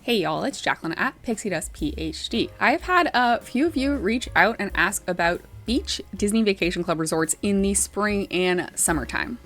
Hey y'all, it's Jacqueline at Pixie Dust PhD. I've had a few of you reach out and ask about beach Disney Vacation Club resorts in the spring and summertime.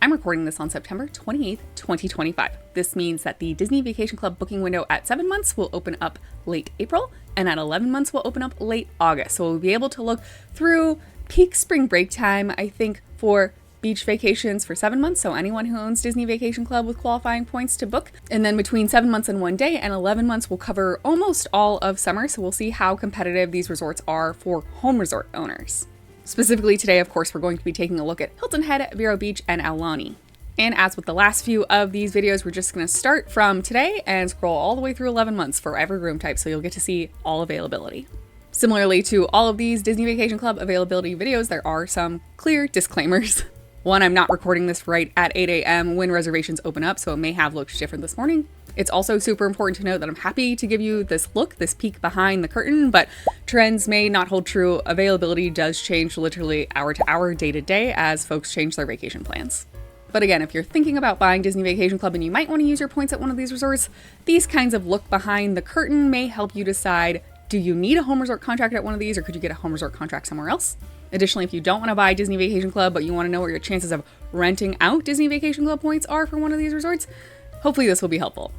I'm recording this on September 28th, 2025. This means that the Disney Vacation Club booking window at 7 months will open up late April, and at 11 months will open up late August. So we'll be able to look through peak spring break time, I think, for beach vacations for 7 months, so anyone who owns Disney Vacation Club with qualifying points to book. And then between 7 months and 1 day and 11 months will cover almost all of summer, so we'll see how competitive these resorts are for home resort owners. Specifically today, of course, we're going to be taking a look at Hilton Head, Vero Beach, and Aulani. And as with the last few of these videos, we're just going to start from today and scroll all the way through 11 months for every room type, so you'll get to see all availability. Similarly to all of these Disney Vacation Club availability videos, there are some clear disclaimers. One, I'm not recording this right at 8 a.m. when reservations open up, so it may have looked different this morning. It's also super important to note that I'm happy to give you this look, this peek behind the curtain, but trends may not hold true. Availability does change literally hour to hour, day to day, as folks change their vacation plans. But again, if you're thinking about buying Disney Vacation Club and you might want to use your points at one of these resorts, these kinds of look behind the curtain may help you decide, do you need a home resort contract at one of these, or could you get a home resort contract somewhere else? Additionally, if you don't want to buy Disney Vacation Club, but you want to know what your chances of renting out Disney Vacation Club points are for one of these resorts, hopefully this will be helpful.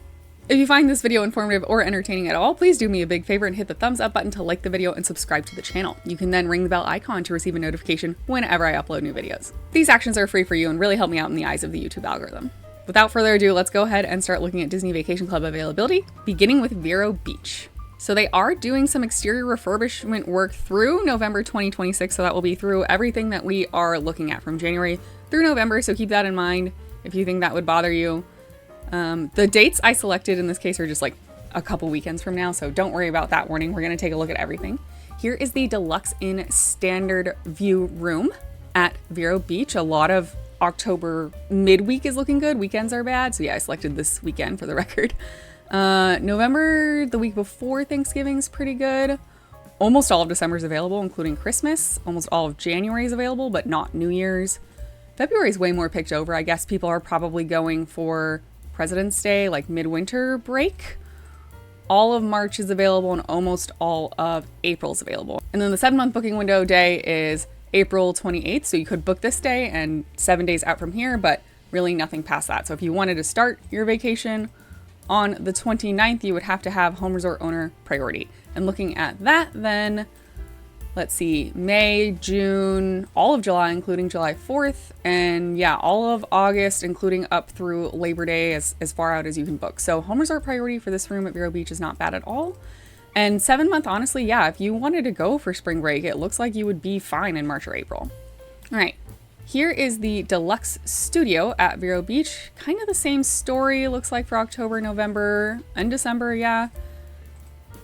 If you find this video informative or entertaining at all, please do me a big favor and hit the thumbs up button to like the video and subscribe to the channel. You can then ring the bell icon to receive a notification whenever I upload new videos. These actions are free for you and really help me out in the eyes of the YouTube algorithm. Without further ado, let's go ahead and start looking at Disney Vacation Club availability, beginning with Vero Beach. So they are doing some exterior refurbishment work through November 2026, so that will be through everything that we are looking at from January through November, so keep that in mind if you think that would bother you. The dates I selected in this case are just like a couple weekends from now, so don't worry about that warning. We're going to take a look at everything. Here is the Deluxe in Standard View room at Vero Beach. A lot of October midweek is looking good. Weekends are bad, so yeah, I selected this weekend for the record. November, the week before Thanksgiving, is pretty good. Almost all of December is available, including Christmas. Almost all of January is available, but not New Year's. February is way more picked over. I guess people are probably going for President's Day, like midwinter break. All of March is available and almost all of April is available. And then the 7-month booking window day is April 28th. So you could book this day and 7 days out from here, but really nothing past that. So if you wanted to start your vacation on the 29th, you would have to have home resort owner priority. And looking at that, then let's see, May, June, all of July, including July 4th, and yeah, all of August, including up through Labor Day, as far out as you can book. So home resort priority for this room at Vero Beach is not bad at all. And 7-month, honestly, yeah, if you wanted to go for spring break, it looks like you would be fine in March or April. All right. Here is the Deluxe Studio at Vero Beach. Kind of the same story, looks like, for October, November, and December, yeah.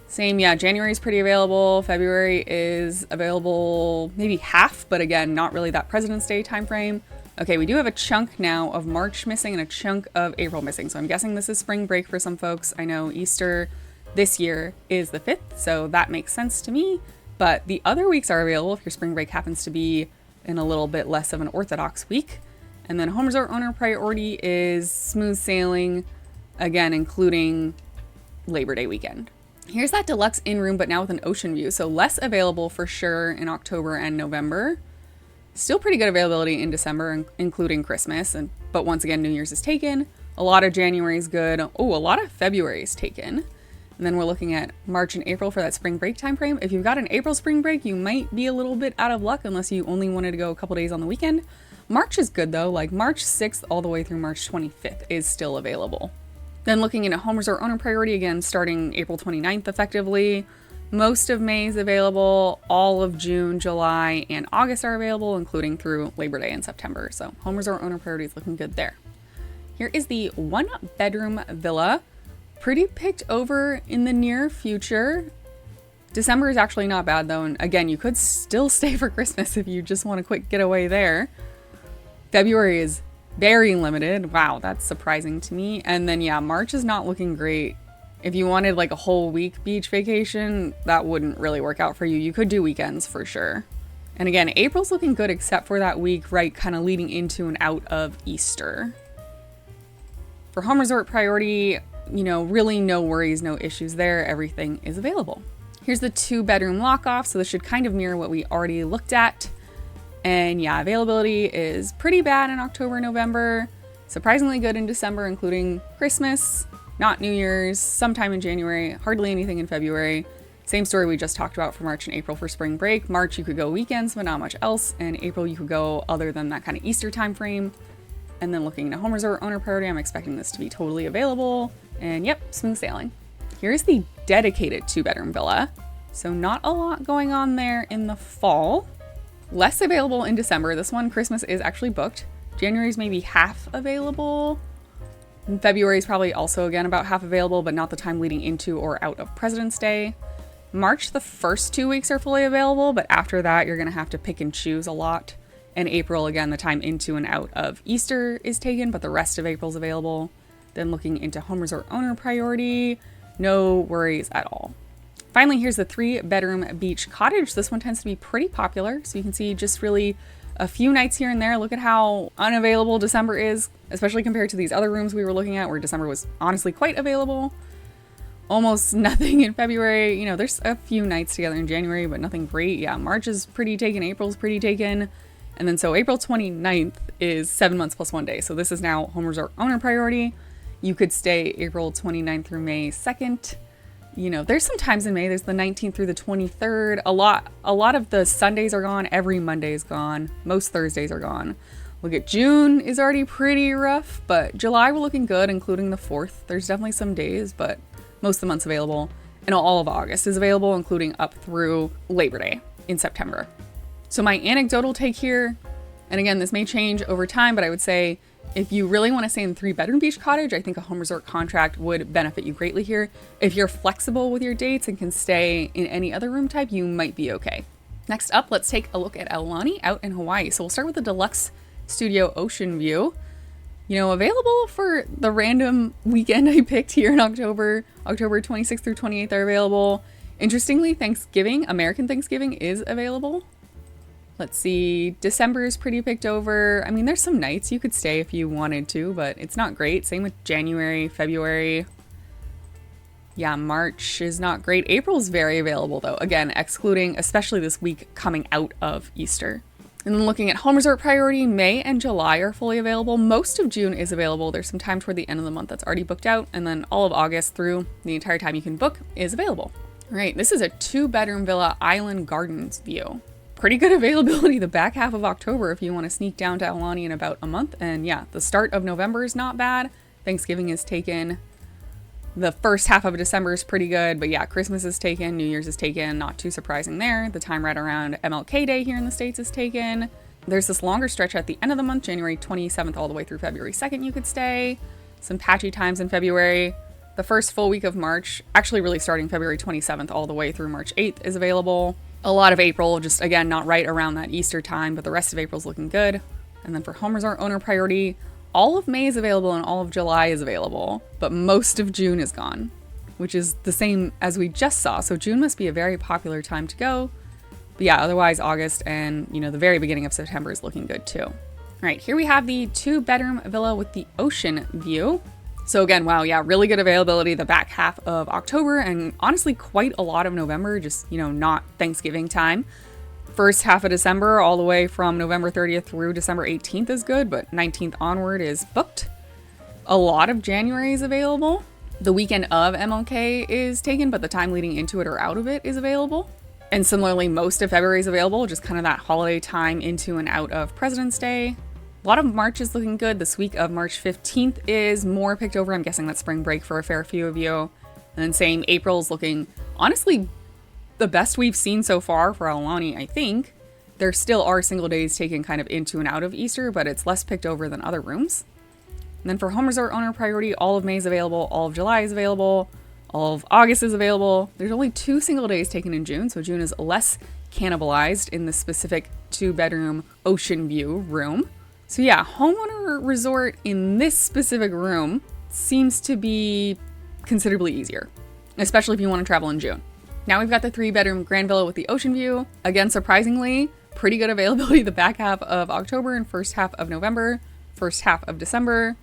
Same, yeah, January is pretty available. February is available maybe half, but again, not really that President's Day timeframe. Okay, we do have a chunk now of March missing and a chunk of April missing, so I'm guessing this is spring break for some folks. I know Easter this year is the 5th, so that makes sense to me, but the other weeks are available if your spring break happens to be in a little bit less of an orthodox week. And then home resort owner priority is smooth sailing, again, including Labor Day weekend. Here's that deluxe in-room, but now with an ocean view. So less available for sure in October and November. Still pretty good availability in December, including Christmas. But once again, New Year's is taken. A lot of January is good. Oh, a lot of February is taken. And then we're looking at March and April for that spring break time frame. If you've got an April spring break, you might be a little bit out of luck unless you only wanted to go a couple days on the weekend. March is good though, like March 6th all the way through March 25th is still available. Then looking into home resort owner priority, again, starting April 29th effectively. Most of May is available. All of June, July, and August are available, including through Labor Day in September. So home resort owner priority is looking good there. Here is the 1-bedroom villa. Pretty picked over in the near future. December is actually not bad though, and again, you could still stay for Christmas if you just want a quick getaway there. February is very limited. Wow, that's surprising to me. And then yeah, March is not looking great. If you wanted like a whole week beach vacation, that wouldn't really work out for you. You could do weekends for sure. And again, April's looking good except for that week, right, kind of leading into and out of Easter. For home resort priority, really no worries, no issues there. Everything is available. Here's the 2-bedroom lock-off, so this should kind of mirror what we already looked at. And yeah, availability is pretty bad in October, November, surprisingly good in December, including Christmas, not New Year's, sometime in January, hardly anything in February. Same story we just talked about for March and April for spring break. March, you could go weekends, but not much else. And April, you could go other than that kind of Easter time frame. And then looking into home resort owner priority, I'm expecting this to be totally available. And yep, smooth sailing. Here's the dedicated 2-bedroom villa. So not a lot going on there in the fall. Less available in December. This one, Christmas is actually booked. January's maybe half available. And February is probably also again about half available, but not the time leading into or out of President's Day. March, the first 2 weeks are fully available, but after that, you're gonna have to pick and choose a lot. And April, again, the time into and out of Easter is taken, but the rest of April's available. Then looking into home resort owner priority, no worries at all. Finally, here's the 3-bedroom beach cottage. This one tends to be pretty popular, so you can see just really a few nights here and there. Look at how unavailable December is, especially compared to these other rooms we were looking at where December was honestly quite available. Almost nothing in February. There's a few nights together in January, but nothing great. Yeah, March is pretty taken, April's pretty taken. And then so April 29th is 7 months plus 1 day. So this is now home resort owner priority. You could stay April 29th through May 2nd. There's some times in May, there's the 19th through the 23rd. A lot of the Sundays are gone. Every Monday is gone. Most Thursdays are gone. Look at June is already pretty rough, but July we're looking good, including the 4th. There's definitely some days, but most of the month's available. And all of August is available, including up through Labor Day in September. So my anecdotal take here, and again, this may change over time, but I would say if you really want to stay in the 3-bedroom beach cottage, I think a home resort contract would benefit you greatly here. If you're flexible with your dates and can stay in any other room type, you might be okay. Next up, let's take a look at Aulani out in Hawaii. So we'll start with the deluxe studio ocean view. Available for the random weekend I picked here in October. October 26th through 28th are available. Interestingly, American Thanksgiving is available. Let's see, December is pretty picked over. I mean, there's some nights you could stay if you wanted to, but it's not great. Same with January, February. Yeah, March is not great. April's very available though. Again, excluding especially this week coming out of Easter. And then looking at home resort priority, May and July are fully available. Most of June is available. There's some time toward the end of the month that's already booked out. And then all of August through the entire time you can book is available. All right, this is a 2-bedroom villa island gardens view. Pretty good availability the back half of October if you want to sneak down to Aulani in about a month. And yeah, the start of November is not bad. Thanksgiving is taken. The first half of December is pretty good, but yeah, Christmas is taken, New Year's is taken, not too surprising there. The time right around MLK Day here in the States is taken. There's this longer stretch at the end of the month, January 27th all the way through February 2nd you could stay. Some patchy times in February. The first full week of March, actually really starting February 27th all the way through March 8th is available. A lot of April, just again, not right around that Easter time, but the rest of April's looking good. And then for home resort owner priority, all of May is available and all of July is available, but most of June is gone, which is the same as we just saw. So June must be a very popular time to go. But yeah, otherwise August and the very beginning of September is looking good too. All right, here we have the 2-bedroom villa with the ocean view. So again, wow, yeah, really good availability the back half of October and honestly quite a lot of November, just, not Thanksgiving time. First half of December all the way from November 30th through December 18th is good, but 19th onward is booked. A lot of January is available. The weekend of MLK is taken, but the time leading into it or out of it is available. And similarly, most of February is available, just kind of that holiday time into and out of President's Day. A lot of March is looking good. This week of March 15th is more picked over. I'm guessing that's spring break for a fair few of you. And then same, April's looking honestly the best we've seen so far for Aulani, I think. There still are single days taken kind of into and out of Easter, but it's less picked over than other rooms. And then for home resort owner priority, all of May is available, all of July is available, all of August is available. There's only 2 single days taken in June, so June is less cannibalized in the specific 2-bedroom ocean view room. So yeah, homeowner resort in this specific room seems to be considerably easier, especially if you want to travel in June. Now we've got the 3-bedroom grand villa with the ocean view. Again, surprisingly, pretty good availability the back half of October and first half of November, first half of December.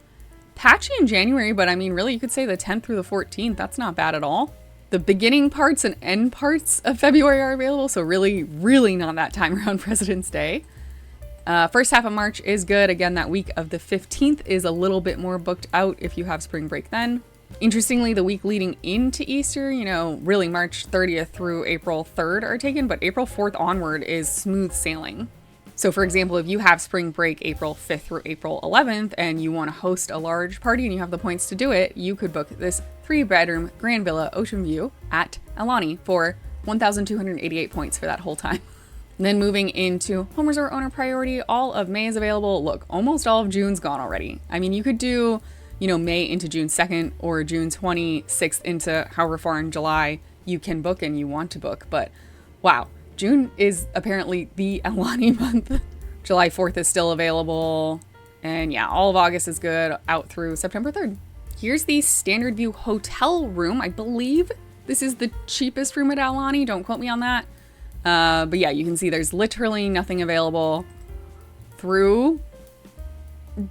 Patchy in January, but I mean, really, you could say the 10th through the 14th. That's not bad at all. The beginning parts and end parts of February are available, so really, really not that time around President's Day. First half of March is good. Again, that week of the 15th is a little bit more booked out if you have spring break then. Interestingly, the week leading into Easter, really March 30th through April 3rd are taken, but April 4th onward is smooth sailing. So for example, if you have spring break April 5th through April 11th and you want to host a large party and you have the points to do it, you could book this 3-bedroom grand villa ocean view at Aulani for 1,288 points for that whole time. Then moving into home resort owner priority, all of May is available. Look, almost all of June's gone already. I mean, you could do, May into June 2nd or June 26th into however far in July you can book and you want to book. But wow, June is apparently the Aulani month. July 4th is still available. And yeah, all of August is good out through September 3rd. Here's the standard view hotel room. I believe this is the cheapest room at Aulani. Don't quote me on that. But yeah, you can see there's literally nothing available through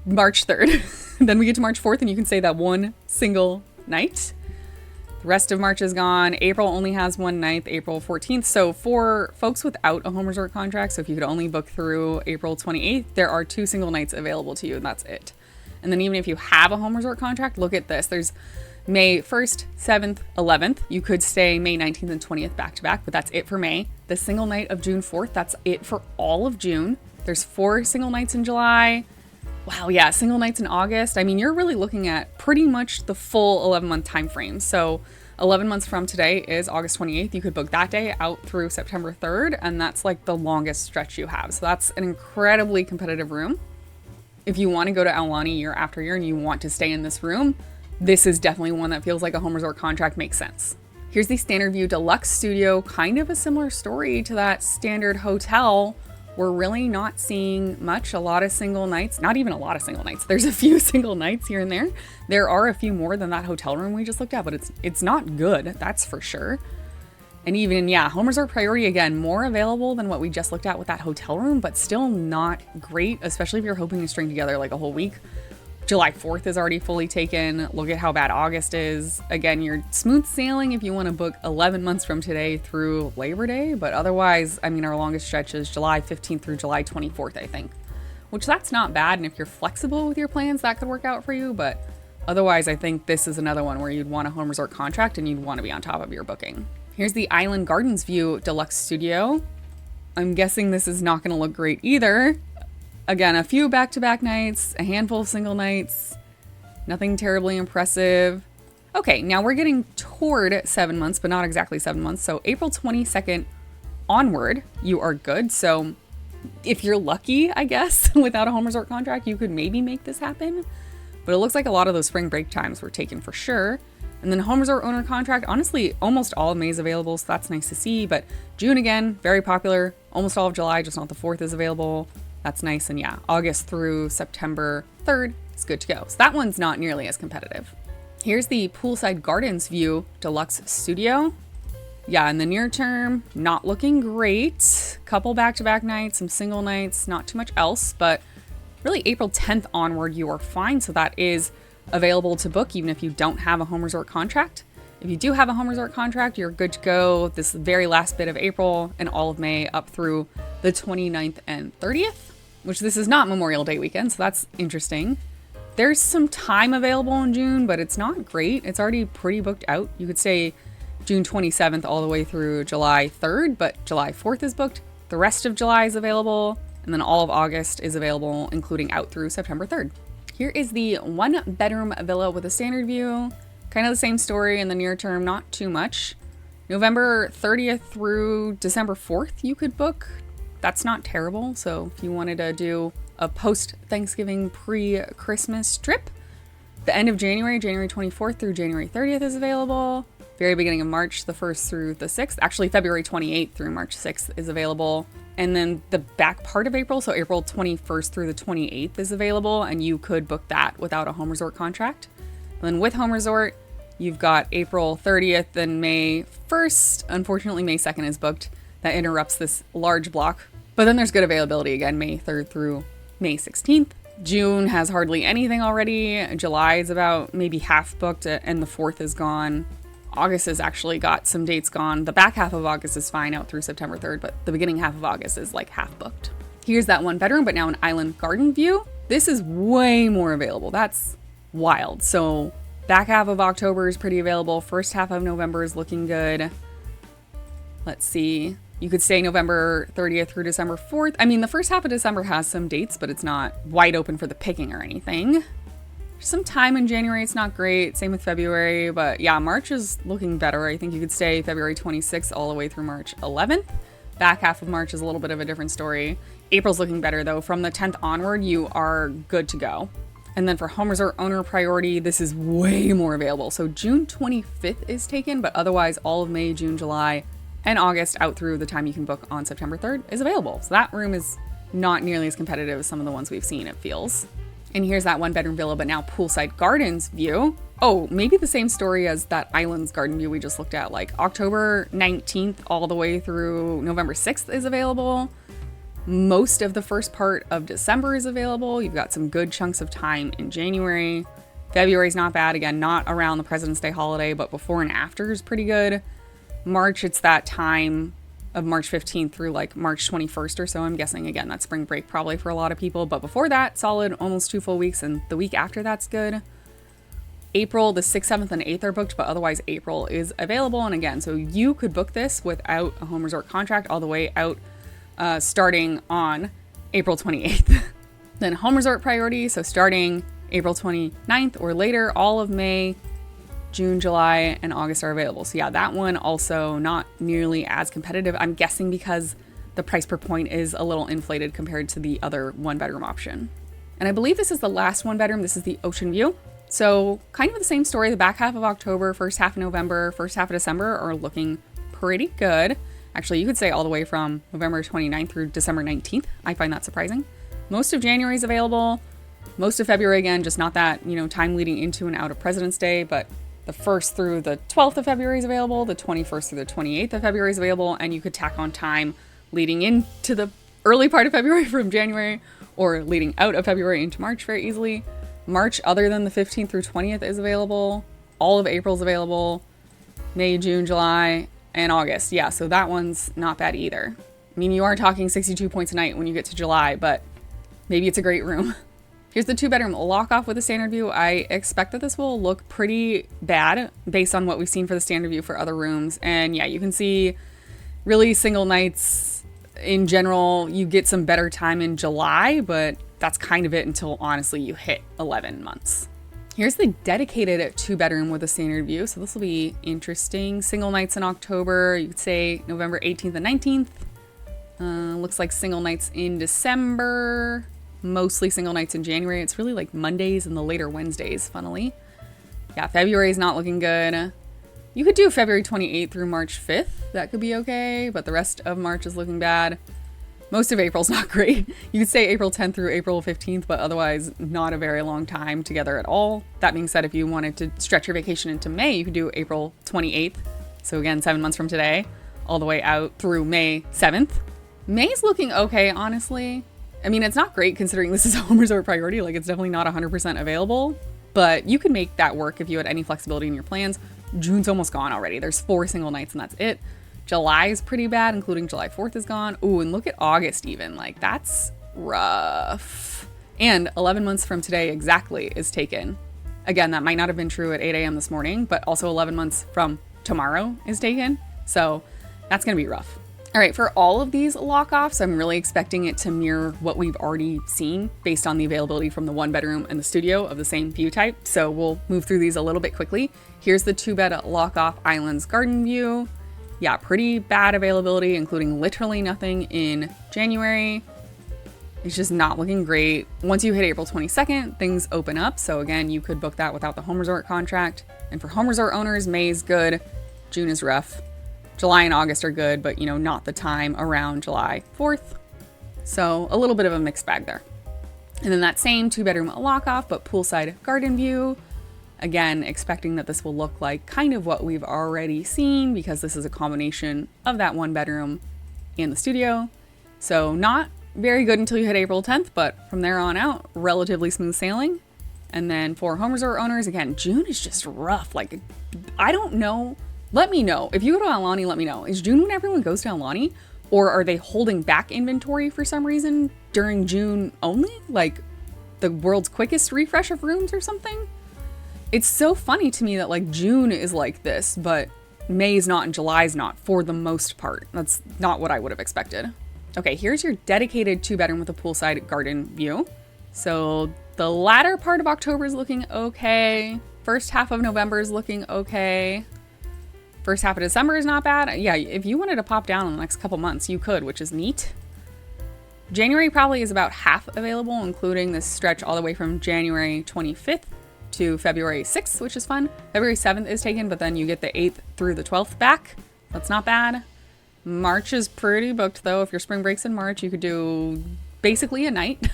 March 3rd. Then we get to March 4th and you can say that one single night. The rest of March is gone. April only has one night, April 14th. So for folks without a home resort contract, so if you could only book through April 28th, there are 2 single nights available to you and that's it. And then even if you have a home resort contract, look at this. There's May 1st, 7th, 11th. You could stay May 19th and 20th back to back, but that's it for May. The single night of June 4th, that's it for all of June. There's 4 single nights in July. Wow, yeah, single nights in August. I mean, you're really looking at pretty much the full 11-month time frame. So 11 months from today is August 28th. You could book that day out through September 3rd, and that's like the longest stretch you have. So that's an incredibly competitive room. If you want to go to Aulani year after year and you want to stay in this room, this is definitely one that feels like a home resort contract makes sense. Here's the standard view deluxe studio, kind of a similar story to that standard hotel. We're really not seeing much, a lot of single nights, not even a lot of single nights. There's a few single nights here and there. There are a few more than that hotel room we just looked at, but it's not good, that's for sure. And even, home resort priority, again, more available than what we just looked at with that hotel room, but still not great, especially if you're hoping to string together like a whole week. July 4th is already fully taken. Look at how bad August is. Again, you're smooth sailing if you want to book 11 months from today through Labor Day. But otherwise, I mean, our longest stretch is July 15th through July 24th, I think. Which that's not bad. And if you're flexible with your plans, that could work out for you. But otherwise, I think this is another one where you'd want a home resort contract and you'd want to be on top of your booking. Here's the Island Gardens View Deluxe Studio. I'm guessing this is not going to look great either. Again, a few back-to-back nights, a handful of single nights, nothing terribly impressive. Okay, now we're getting toward 7 months, but not exactly 7 months. So April 22nd onward, you are good. So if you're lucky, I guess, without a home resort contract, you could maybe make this happen. But it looks like a lot of those spring break times were taken for sure. And then home resort owner contract, honestly, almost all of May is available, so that's nice to see. But June, again, very popular. Almost all of July, just not the 4th is available. That's nice. And yeah, August through September 3rd is good to go. So that one's not nearly as competitive. Here's the Poolside Gardens View Deluxe Studio. Yeah, in the near term, not looking great. Couple back-to-back nights, some single nights, not too much else. But really April 10th onward, you are fine. So that is available to book even if you don't have a home resort contract. If you do have a home resort contract, you're good to go this very last bit of April and all of May up through the 29th and 30th, which this is not Memorial Day weekend, so that's interesting. There's some time available in June, but it's not great. It's already pretty booked out. You could say June 27th all the way through July 3rd, but July 4th is booked. The rest of July is available, and then all of August is available, including out through September 3rd. Here is the 1-bedroom villa with a standard view. Kind of the same story in the near term, not too much. November 30th through December 4th, you could book. That's not terrible. So if you wanted to do a post-Thanksgiving, pre-Christmas trip, the end of January, January 24th through January 30th is available. Very beginning of March, the 1st through the 6th. Actually, February 28th through March 6th is available. And then the back part of April, so April 21st through the 28th is available, and you could book that without a home resort contract. And then with home resort, you've got April 30th and May 1st. Unfortunately, May 2nd is booked. That interrupts this large block. But then there's good availability again, May 3rd through May 16th. June has hardly anything already. July is about maybe half booked and the 4th is gone. August has actually got some dates gone. The back half of August is fine out through September 3rd, but the beginning half of August is like half booked. Here's that 1 bedroom, but now an island garden view. This is way more available. That's wild. So back half of October is pretty available. First half of November is looking good. Let's see. You could stay November 30th through December 4th. I mean, the first half of December has some dates, but it's not wide open for the picking or anything. There's some time in January. It's not great. Same with February. But yeah, March is looking better. I think you could stay February 26th all the way through March 11th. Back half of March is a little bit of a different story. April's looking better though. From the 10th onward, you are good to go. And then for home resort owner priority, this is way more available. So June 25th is taken, but otherwise all of May, June, July, and August out through the time you can book on September 3rd is available. So that room is not nearly as competitive as some of the ones we've seen, it feels. And here's that 1 bedroom villa, but now poolside gardens view. Oh, maybe the same story as that islands garden view we just looked at. Like October 19th all the way through November 6th is available. Most of the first part of December is available. You've got some good chunks of time in January. February's not bad. Again, not around the President's Day holiday, but before and after is pretty good. March, it's that time of March 15th through like March 21st or so. I'm guessing, again, that's spring break probably for a lot of people. But before that, solid almost 2 full weeks. And the week after that's good. April, the 6th, 7th, and 8th are booked, but otherwise April is available. And again, so you could book this without a home resort contract all the way out starting on April 28th. Then home resort priority, so starting April 29th or later, all of May, June, July, and August are available. So yeah, that one also not nearly as competitive. I'm guessing because the price per point is a little inflated compared to the other 1 bedroom option. And I believe this is the last 1 bedroom. This is the ocean view. So kind of the same story. The back half of October, first half of November, first half of December are looking pretty good. Actually, you could say all the way from November 29th through December 19th. I find that surprising. Most of January is available. Most of February, again, just not that, time leading into and out of President's Day, but the 1st through the 12th of February is available. The 21st through the 28th of February is available. And you could tack on time leading into the early part of February from January or leading out of February into March very easily. March, other than the 15th through 20th, is available. All of April's available. May, June, July, and August. Yeah, so that one's not bad either. I mean, you are talking 62 points a night when you get to July, but maybe it's a great room. Here's the 2 bedroom lock off with a standard view. I expect that this will look pretty bad based on what we've seen for the standard view for other rooms. And yeah, you can see really single nights in general. You get some better time in July, but that's kind of it until honestly you hit 11 months. Here's the dedicated 2 bedroom with a standard view. So this will be interesting. Single nights in October, you could say November 18th and 19th. Looks like single nights in December, mostly single nights in January. It's really like Mondays and the later Wednesdays, funnily. Yeah, February is not looking good. You could do February 28th through March 5th. That could be okay, but the rest of March is looking bad. Most of April's not great. You could say April 10th through April 15th, but otherwise not a very long time together at all. That being said, if you wanted to stretch your vacation into May, you could do April 28th. So again, 7 months from today, all the way out through May 7th. May's looking okay, honestly. I mean, it's not great considering this is a home resort priority. Like, it's definitely not 100% available, but you can make that work if you had any flexibility in your plans. June's almost gone already. There's 4 single nights and that's it. July is pretty bad, including July 4th is gone. Ooh, and look at August even. Like, that's rough. And 11 months from today exactly is taken. Again, that might not have been true at 8 a.m. this morning, but also 11 months from tomorrow is taken. So that's going to be rough. All right, for all of these lock-offs, I'm really expecting it to mirror what we've already seen based on the availability from the 1 bedroom and the studio of the same view type. So we'll move through these a little bit quickly. Here's the 2-bed lock-off islands garden view. Yeah, pretty bad availability, including literally nothing in January. It's just not looking great. Once you hit April 22nd, things open up. So again, you could book that without the home resort contract. And for home resort owners, May is good. June is rough. July and August are good, but not the time around July 4th. So a little bit of a mixed bag there. And then that same 2-bedroom lock off, but poolside garden view. Again, expecting that this will look like kind of what we've already seen because this is a combination of that 1 bedroom and the studio. So not very good until you hit April 10th, but from there on out, relatively smooth sailing. And then for home resort owners, again, June is just rough. Like, I don't know. Let me know. If you go to Aulani, let me know. Is June when everyone goes to Aulani? Or are they holding back inventory for some reason during June only? Like the world's quickest refresh of rooms or something? It's so funny to me that like June is like this, but May's not and July's not for the most part. That's not what I would have expected. Okay, here's your dedicated 2-bedroom with a poolside garden view. So the latter part of October is looking okay. First half of November is looking okay. First half of December is not bad. Yeah, if you wanted to pop down in the next couple months, you could, which is neat. January probably is about half available, including this stretch all the way from January 25th to February 6th, which is fun. February 7th is taken, but then you get the 8th through the 12th back. That's not bad. March is pretty booked, though. If your spring breaks in March, you could do basically a night.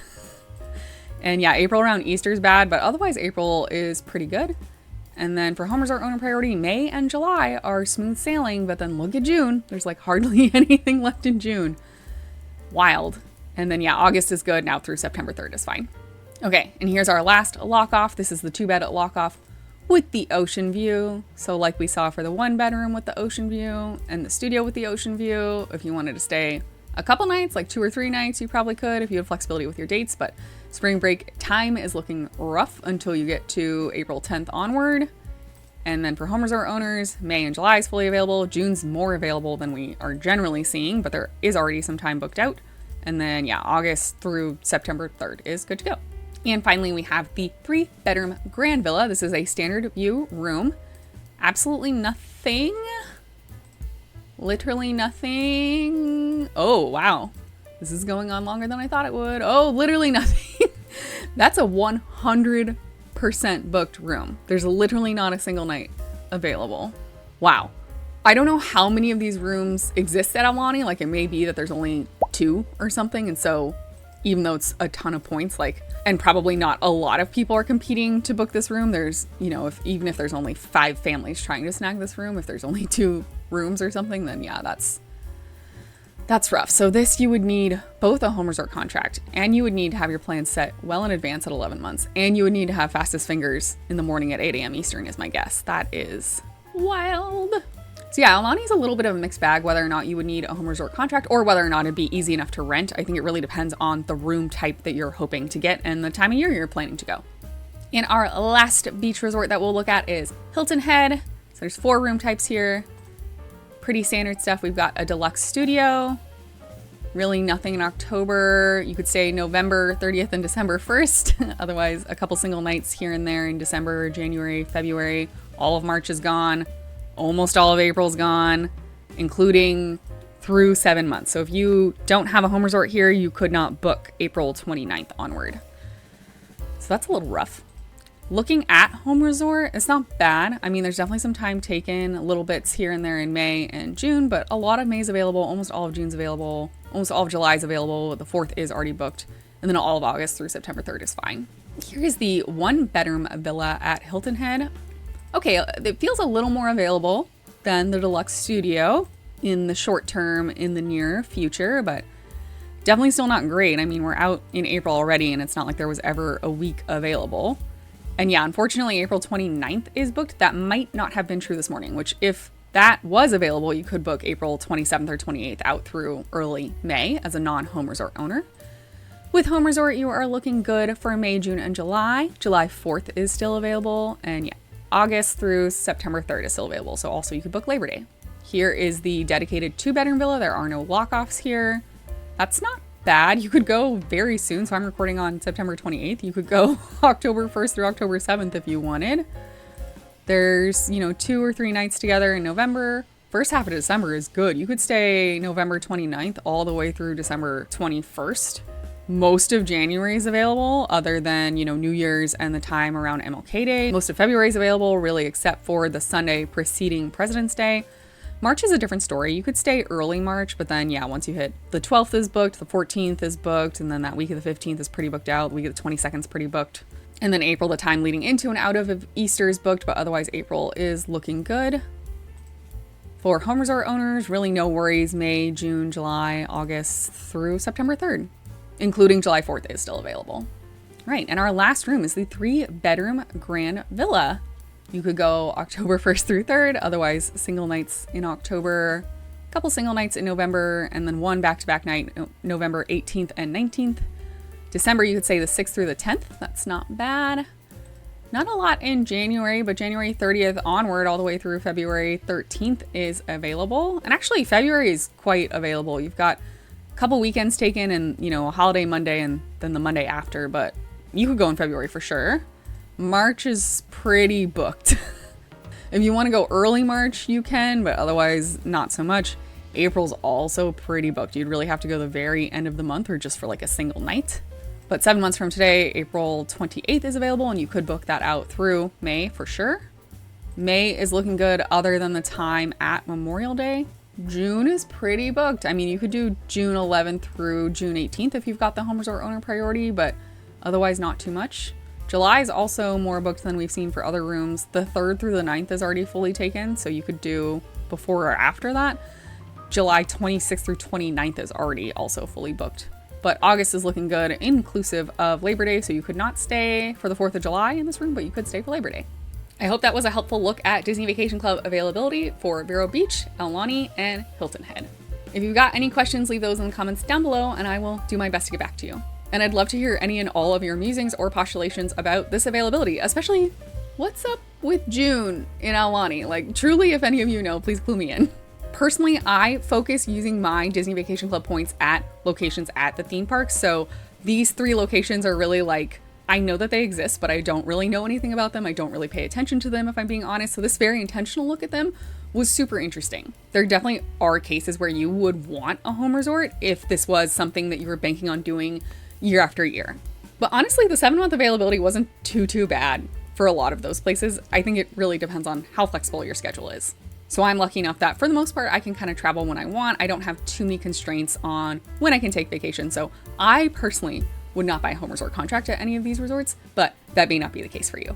And yeah, April around Easter is bad, but otherwise April is pretty good. And then for home resort owner priority, May and July are smooth sailing, but then look at June. There's like hardly anything left in June. Wild. And then yeah, August is good. Now through September 3rd is fine. Okay, and here's our last lock off. This is the 2-bed lock off with the ocean view. So like we saw for the 1-bedroom with the ocean view and the studio with the ocean view, if you wanted to stay a couple nights, like 2 or 3 nights, you probably could if you have flexibility with your dates, but spring break time is looking rough until you get to April 10th onward. And then for home resort owners, May and July is fully available. June's more available than we are generally seeing, but there is already some time booked out. And then yeah, August through September 3rd is good to go. And finally, we have the 3-bedroom grand villa. This is a standard view room. Absolutely nothing. Literally nothing. Oh, wow. This is going on longer than I thought it would. Oh, literally nothing. That's a 100% booked room. There's literally not a single night available. Wow. I don't know how many of these rooms exist at Aulani. Like it may be that there's only 2 or something. And so even though it's a ton of points, like, and probably not a lot of people are competing to book this room. There's, you know, even if there's only 5 families trying to snag this room, if there's only 2 rooms or something, then yeah, that's rough. So this, you would need both a home resort contract and you would need to have your plans set well in advance at 11 months. And you would need to have fastest fingers in the morning at 8 a.m. Eastern is my guess. That is wild. So yeah, Aulani is a little bit of a mixed bag, whether or not you would need a home resort contract or whether or not it'd be easy enough to rent. I think it really depends on the room type that you're hoping to get and the time of year you're planning to go. And our last beach resort that we'll look at is Hilton Head. So there's 4 room types here. Pretty standard stuff. We've got a deluxe studio. Really nothing in October. You could stay November 30th and December 1st. Otherwise, a couple single nights here and there in December, January, February. All of March is gone. Almost all of April's gone, including through 7 months. So if you don't have a home resort here, you could not book April 29th onward. So that's a little rough. Looking at home resort, it's not bad. I mean, there's definitely some time taken, little bits here and there in May and June, but a lot of May's available, almost all of June's available, almost all of July's available. The 4th is already booked, and then all of August through September 3rd is fine. Here is the 1-bedroom villa at Hilton Head. Okay, it feels a little more available than the deluxe studio in the short term, in the near future, but definitely still not great. I mean, we're out in April already, and it's not like there was ever a week available. And yeah, unfortunately, April 29th is booked. That might not have been true this morning, which if that was available, you could book April 27th or 28th out through early May as a non-home resort owner. With home resort, you are looking good for May, June, and July. July 4th is still available, and yeah, August through September 3rd is still available. So also you could book Labor Day. Here is the dedicated 2-bedroom villa. There are no lock-offs here. That's not bad. You could go very soon. So I'm recording on September 28th. You could go October 1st through October 7th if you wanted. There's, 2 or 3 nights together in November. First half of December is good. You could stay November 29th all the way through December 21st. Most of January is available other than, New Year's and the time around MLK Day. Most of February is available, really, except for the Sunday preceding President's Day. March is a different story. You could stay early March, but then, once you hit the 12th is booked, the 14th is booked, and then that week of the 15th is pretty booked out. The week of the 22nd is pretty booked. And then April, the time leading into and out of Easter is booked, but otherwise April is looking good. For home resort owners, really no worries. May, June, July, August through September 3rd. including July 4th is still available. Right, and our last room is the 3-bedroom grand villa. You could go October 1st through 3rd, otherwise single nights in October, a couple single nights in November, and then one back-to-back night November 18th and 19th. December, you could say the 6th through the 10th. That's not bad. Not a lot in January, but January 30th onward all the way through February 13th is available. And actually, February is quite available. You've got a couple weekends taken and, you know, a holiday Monday and then the Monday after, but you could go in February for sure. March is pretty booked. If you want to go early March, you can, but otherwise not so much. April's also pretty booked. You'd really have to go the very end of the month or just for like a single night. But 7 months from today, April 28th is available, and you could book that out through May for sure. May is looking good other than the time at Memorial Day. June is pretty booked. I mean, you could do June 11th through June 18th if you've got the home resort owner priority, but otherwise not too much. July is also more booked than we've seen for other rooms. The 3rd through the 9th is already fully taken, so you could do before or after that. July 26th through 29th is already also fully booked. But August is looking good, inclusive of Labor Day, so you could not stay for the 4th of July in this room, but you could stay for Labor Day. I hope that was a helpful look at Disney Vacation Club availability for Vero Beach, Aulani, and Hilton Head. If you've got any questions, leave those in the comments down below, and I will do my best to get back to you. And I'd love to hear any and all of your musings or postulations about this availability, especially what's up with June in Aulani? Like, truly, if any of you know, please clue me in. Personally, I focus using my Disney Vacation Club points at locations at the theme parks. So these 3 locations are really like, I know that they exist, but I don't really know anything about them. I don't really pay attention to them, if I'm being honest. So this very intentional look at them was super interesting. There definitely are cases where you would want a home resort if this was something that you were banking on doing year after year. But honestly, the 7-month availability wasn't too bad for a lot of those places. I think it really depends on how flexible your schedule is. So I'm lucky enough that for the most part, I can kind of travel when I want. I don't have too many constraints on when I can take vacation. So I personally would not buy a home resort contract at any of these resorts, but that may not be the case for you.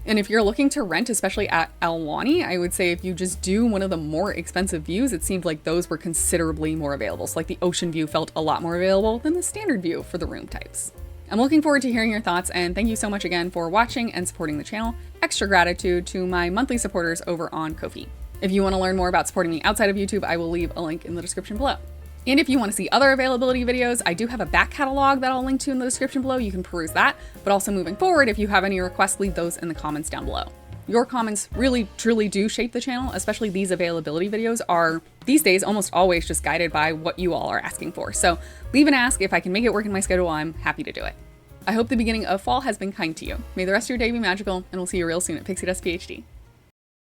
And if you're looking to rent, especially at Aulani, I would say if you just do one of the more expensive views, it seemed like those were considerably more available. So like the ocean view felt a lot more available than the standard view for the room types. I'm looking forward to hearing your thoughts, and thank you so much again for watching and supporting the channel. Extra gratitude to my monthly supporters over on Ko-fi. If you want to learn more about supporting me outside of YouTube, I will leave a link in the description below. And if you want to see other availability videos, I do have a back catalog that I'll link to in the description below. You can peruse that. But also moving forward, if you have any requests, leave those in the comments down below. Your comments really, truly do shape the channel, especially these availability videos are, these days, almost always just guided by what you all are asking for. So leave an ask. If I can make it work in my schedule, I'm happy to do it. I hope the beginning of fall has been kind to you. May the rest of your day be magical, and we'll see you real soon at Pixie Dust PhD.